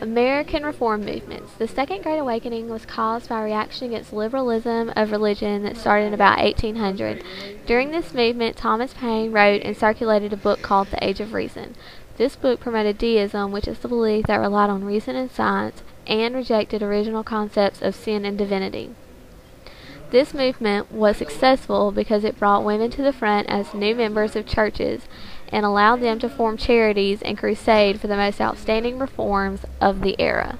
American Reform Movements. The Second Great Awakening was caused by a reaction against liberalism of religion that started in about 1800. During this movement, Thomas Paine wrote and circulated a book called The Age of Reason. This book promoted deism, which is the belief that relied on reason and science, and rejected original concepts of sin and divinity. This movement was successful because it brought women to the front as new members of churches and allowed them to form charities and crusade for the most outstanding reforms of the era.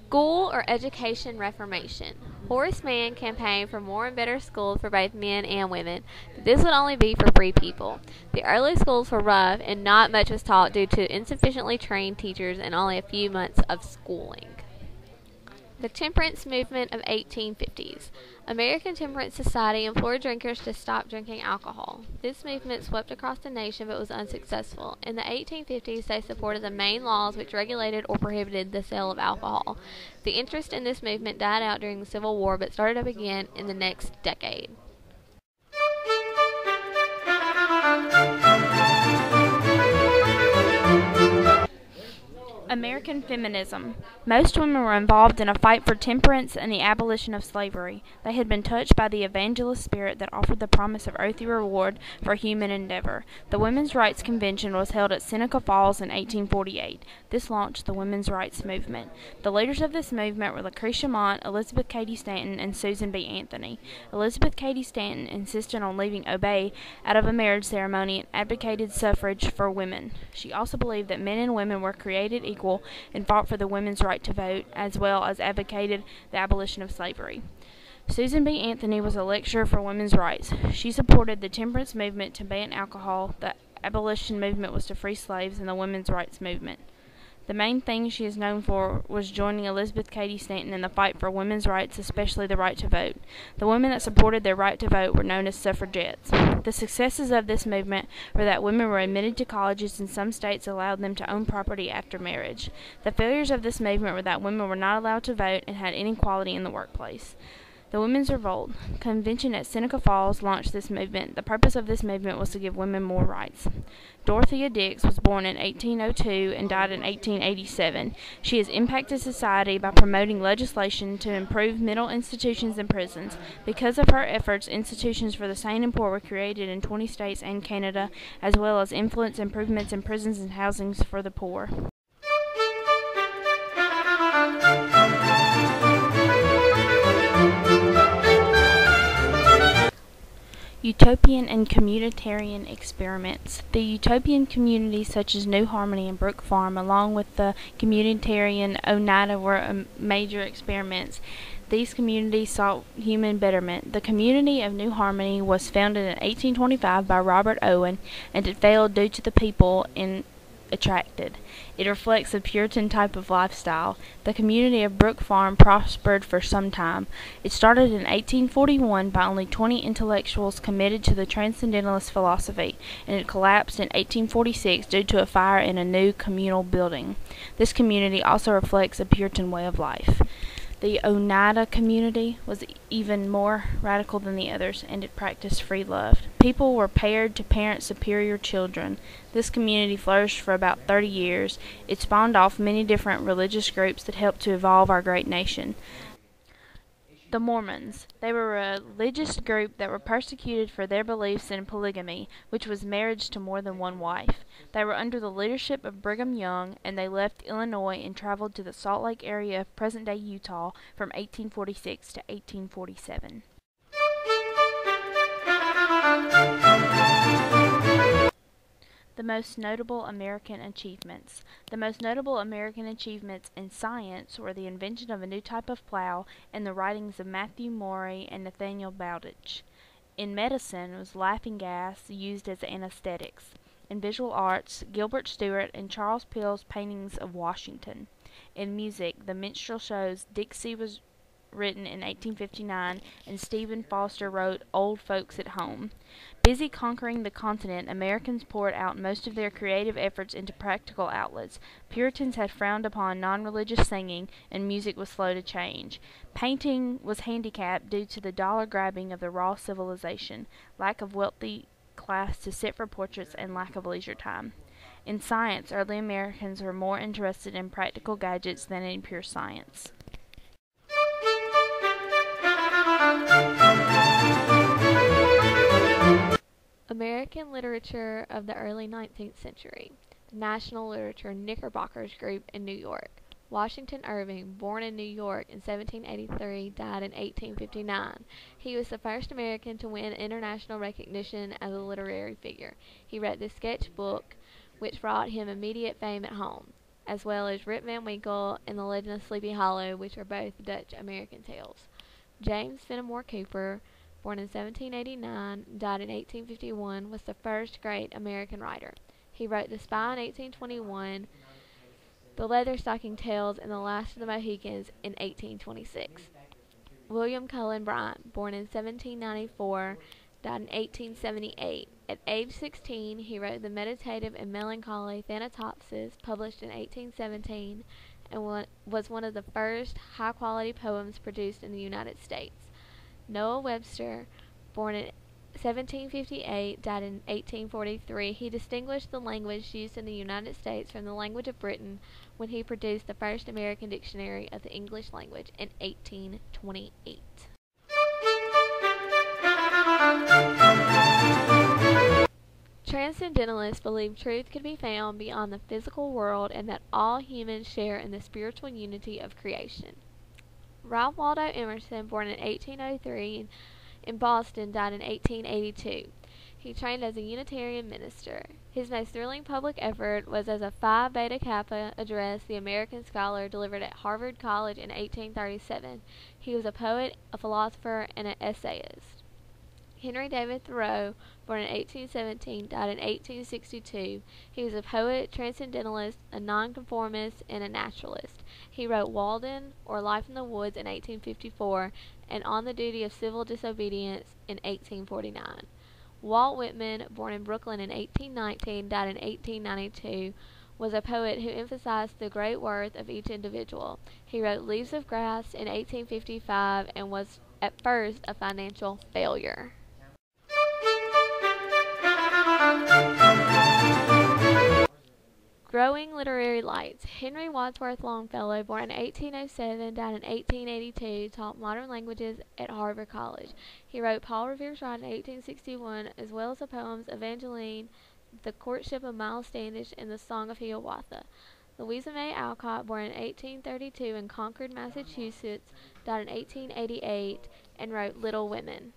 School or education reformation. Horace Mann campaigned for more and better schools for both men and women, but this would only be for free people. The early schools were rough and not much was taught due to insufficiently trained teachers and only a few months of schooling. The temperance movement of 1850s. American Temperance Society implored drinkers to stop drinking alcohol. This movement swept across the nation but was unsuccessful. In the 1850s, they supported the Maine laws which regulated or prohibited the sale of alcohol. The interest in this movement died out during the Civil War but started up again in the next decade. American feminism. Most women were involved in a fight for temperance and the abolition of slavery. They had been touched by the evangelist spirit that offered the promise of earthly reward for human endeavor. The Women's Rights Convention was held at Seneca Falls in 1848. This launched the women's rights movement. The leaders of this movement were Lucretia Mott, Elizabeth Cady Stanton, and Susan B. Anthony. Elizabeth Cady Stanton insisted on leaving Obey out of a marriage ceremony and advocated suffrage for women. She also believed that men and women were created equal and fought for the women's right to vote, as well as advocated the abolition of slavery. Susan B. Anthony was a lecturer for women's rights. She supported the temperance movement to ban alcohol, the abolition movement was to free slaves, and the women's rights movement. The main thing she is known for was joining Elizabeth Cady Stanton in the fight for women's rights, especially the right to vote. The women that supported their right to vote were known as suffragettes. The successes of this movement were that women were admitted to colleges and some states allowed them to own property after marriage. The failures of this movement were that women were not allowed to vote and had inequality in the workplace. The Women's Revolt Convention at Seneca Falls launched this movement. The purpose of this movement was to give women more rights. Dorothea Dix was born in 1802 and died in 1887. She has impacted society by promoting legislation to improve mental institutions and prisons. Because of her efforts, institutions for the sane and poor were created in 20 states and Canada, as well as influence improvements in prisons and housings for the poor. Utopian and communitarian experiments. The utopian communities such as New Harmony and Brook Farm, along with the communitarian Oneida, were major experiments. These communities sought human betterment. The community of New Harmony was founded in 1825 by Robert Owen, and it failed due to the people attracted. It reflects a Puritan type of lifestyle. The community of Brook Farm prospered for some time. It started in 1841 by only 20 intellectuals committed to the Transcendentalist philosophy, and it collapsed in 1846 due to a fire in a new communal building. This community also reflects a Puritan way of life. The Oneida community was even more radical than the others, and it practiced free love. People were paired to parent superior children. This community flourished for about 30 years. It spawned off many different religious groups that helped to evolve our great nation. The Mormons. They were a religious group that were persecuted for their beliefs in polygamy, which was marriage to more than one wife. They were under the leadership of Brigham Young, and they left Illinois and traveled to the Salt Lake area of present-day Utah from 1846 to 1847. The most notable American achievements. The most notable American achievements in science were the invention of a new type of plow and the writings of Matthew Morey and Nathaniel Bowditch. In medicine was laughing gas used as anesthetics. In visual arts, Gilbert Stuart and Charles Peale's paintings of Washington. In music, the minstrel shows Dixie was written in 1859, and Stephen Foster wrote Old Folks at Home. Busy conquering the continent, Americans poured out most of their creative efforts into practical outlets. Puritans had frowned upon non-religious singing, and music was slow to change. Painting was handicapped due to the dollar-grabbing of the raw civilization, lack of wealthy class to sit for portraits, and lack of leisure time. In science, early Americans were more interested in practical gadgets than in pure science. American literature of the early 19th century. The national literature Knickerbockers Group in New York. Washington Irving, born in New York in 1783, died in 1859. He was the first American to win international recognition as a literary figure. He wrote the sketch book, which brought him immediate fame at home, as well as Rip Van Winkle and The Legend of Sleepy Hollow, which are both Dutch-American tales. James Fenimore Cooper, born in 1789, died in 1851, was the first great American writer. He wrote The Spy in 1821, The Leatherstocking Tales, and The Last of the Mohicans in 1826. William Cullen Bryant, born in 1794, died in 1878. At age 16, he wrote the meditative and melancholy Thanatopsis, published in 1817, and was one of the first high-quality poems produced in the United States. Noah Webster, born in 1758, died in 1843. He distinguished the language used in the United States from the language of Britain when he produced the first American dictionary of the English language in 1828. Transcendentalists believed truth could be found beyond the physical world and that all humans share in the spiritual unity of creation. Ralph Waldo Emerson, born in 1803 in Boston, died in 1882. He trained as a Unitarian minister. His most thrilling public effort was as a Phi Beta Kappa address the American scholar delivered at Harvard College in 1837. He was a poet, a philosopher, and an essayist. Henry David Thoreau, born in 1817, died in 1862. He was a poet, transcendentalist, a nonconformist, and a naturalist. He wrote Walden, or Life in the Woods, in 1854, and On the Duty of Civil Disobedience in 1849. Walt Whitman, born in Brooklyn in 1819, died in 1892, was a poet who emphasized the great worth of each individual. He wrote Leaves of Grass in 1855 and was at first a financial failure. Growing literary lights. Henry Wadsworth Longfellow, born in 1807, died in 1882, taught modern languages at Harvard College. He wrote Paul Revere's Ride in 1861, as well as the poems Evangeline, The Courtship of Miles Standish, and The Song of Hiawatha. Louisa May Alcott, born in 1832 in Concord, Massachusetts, died in 1888, and wrote Little Women.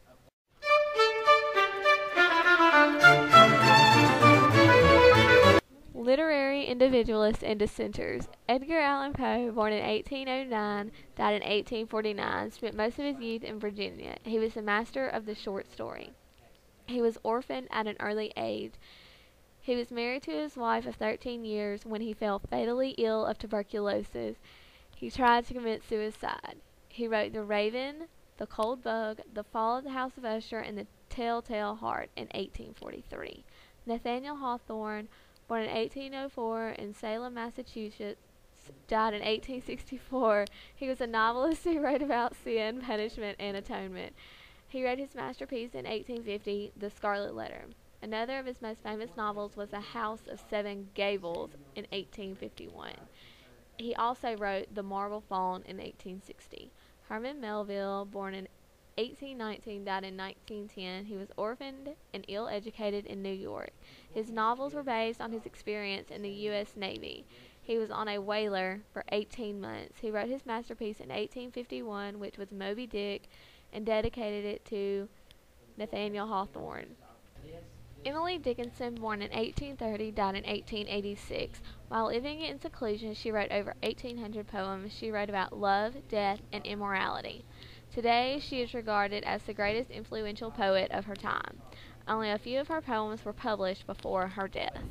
Literary individualists and dissenters. Edgar Allan Poe, born in 1809, died in 1849, spent most of his youth in Virginia. He was the master of the short story. He was orphaned at an early age. He was married to his wife of 13 years when he fell fatally ill of tuberculosis. He tried to commit suicide. He wrote The Raven, The Cold Bug, The Fall of the House of Usher, and The Telltale Heart in 1843. Nathaniel Hawthorne, born in 1804 in Salem, Massachusetts, died in 1864. He was a novelist who wrote about sin, punishment, and atonement. He wrote his masterpiece in 1850, The Scarlet Letter. Another of his most famous novels was The House of Seven Gables in 1851. He also wrote The Marble Fawn in 1860. Herman Melville, born in 1819, died in 1910. He was orphaned and ill-educated in New York. His novels were based on his experience in the U.S. Navy. He was on a whaler for 18 months. He wrote his masterpiece in 1851, which was Moby Dick, and dedicated it to Nathaniel Hawthorne. Emily Dickinson, born in 1830, died in 1886. While living in seclusion, she wrote over 1,800 poems. She wrote about love, death, and immorality. Today, she is regarded as the greatest influential poet of her time. Only a few of her poems were published before her death.